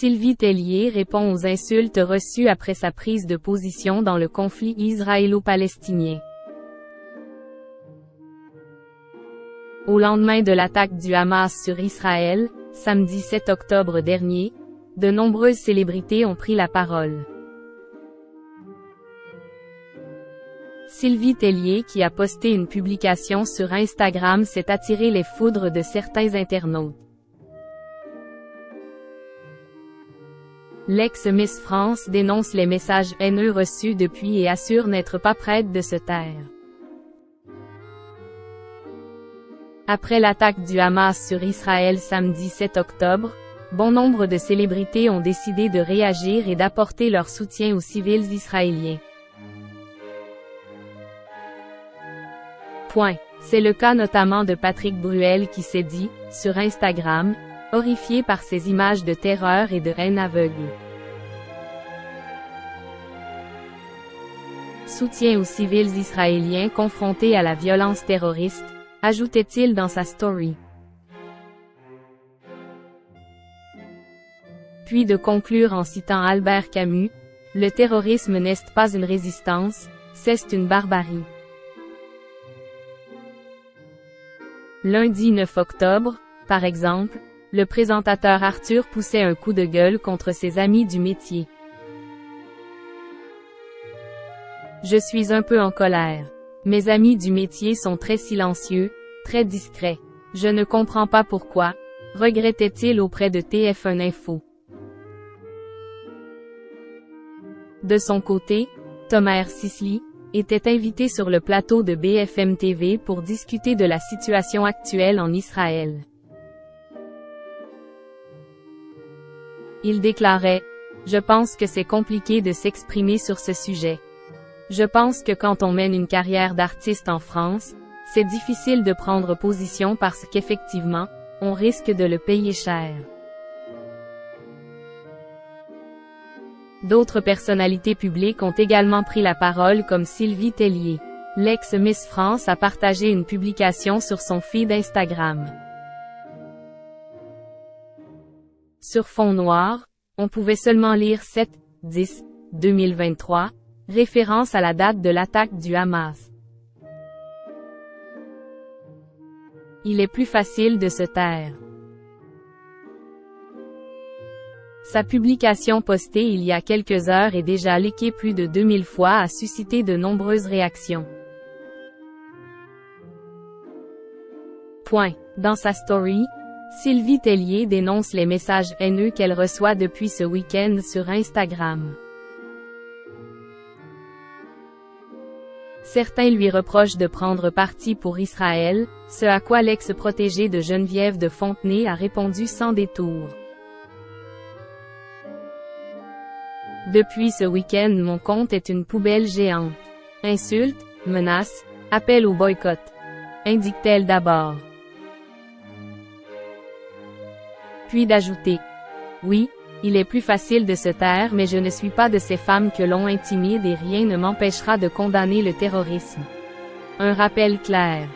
Sylvie Tellier répond aux insultes reçues après sa prise de position dans le conflit israélo-palestinien. Au lendemain de l'attaque du Hamas sur Israël, samedi 7 octobre dernier, de nombreuses célébrités ont pris la parole. Sylvie Tellier, qui a posté une publication sur Instagram, s'est attiré les foudres de certains internautes. L'ex-Miss France dénonce les messages haineux reçus depuis et assure n'être pas prête de se taire. Après l'attaque du Hamas sur Israël samedi 7 octobre, bon nombre de célébrités ont décidé de réagir et d'apporter leur soutien aux civils israéliens. C'est le cas notamment de Patrick Bruel qui s'est dit, sur Instagram, horrifié par ces images de terreur et de haine aveugle. Soutien aux civils israéliens confrontés à la violence terroriste, ajoutait-il dans sa story. Puis de conclure en citant Albert Camus, « Le terrorisme n'est pas une résistance, c'est une barbarie ». Lundi 9 octobre, par exemple, le présentateur Arthur poussait un coup de gueule contre ses amis du métier. Je suis un peu en colère. Mes amis du métier sont très silencieux, très discrets. Je ne comprends pas pourquoi, regrettait-il auprès de TF1 Info. De son côté, Tomer Sisley était invité sur le plateau de BFM TV pour discuter de la situation actuelle en Israël. Il déclarait « Je pense que c'est compliqué de s'exprimer sur ce sujet. Je pense que quand on mène une carrière d'artiste en France, c'est difficile de prendre position parce qu'effectivement, on risque de le payer cher. » D'autres personnalités publiques ont également pris la parole comme Sylvie Tellier. L'ex-Miss France a partagé une publication sur son feed Instagram. Sur fond noir, on pouvait seulement lire 7/10/2023, référence à la date de l'attaque du Hamas. Il est plus facile de se taire. Sa publication postée il y a quelques heures et déjà leakée plus de 2000 fois a suscité de nombreuses réactions. Dans sa story, Sylvie Tellier dénonce les messages haineux qu'elle reçoit depuis ce week-end sur Instagram. Certains lui reprochent de prendre parti pour Israël, ce à quoi l'ex-protégé de Geneviève de Fontenay a répondu sans détour. Depuis ce week-end, mon compte est une poubelle géante. Insultes, menaces, appels au boycott, indique-t-elle d'abord. Puis d'ajouter « Oui, il est plus facile de se taire mais je ne suis pas de ces femmes que l'on intimide et rien ne m'empêchera de condamner le terrorisme. » Un rappel clair.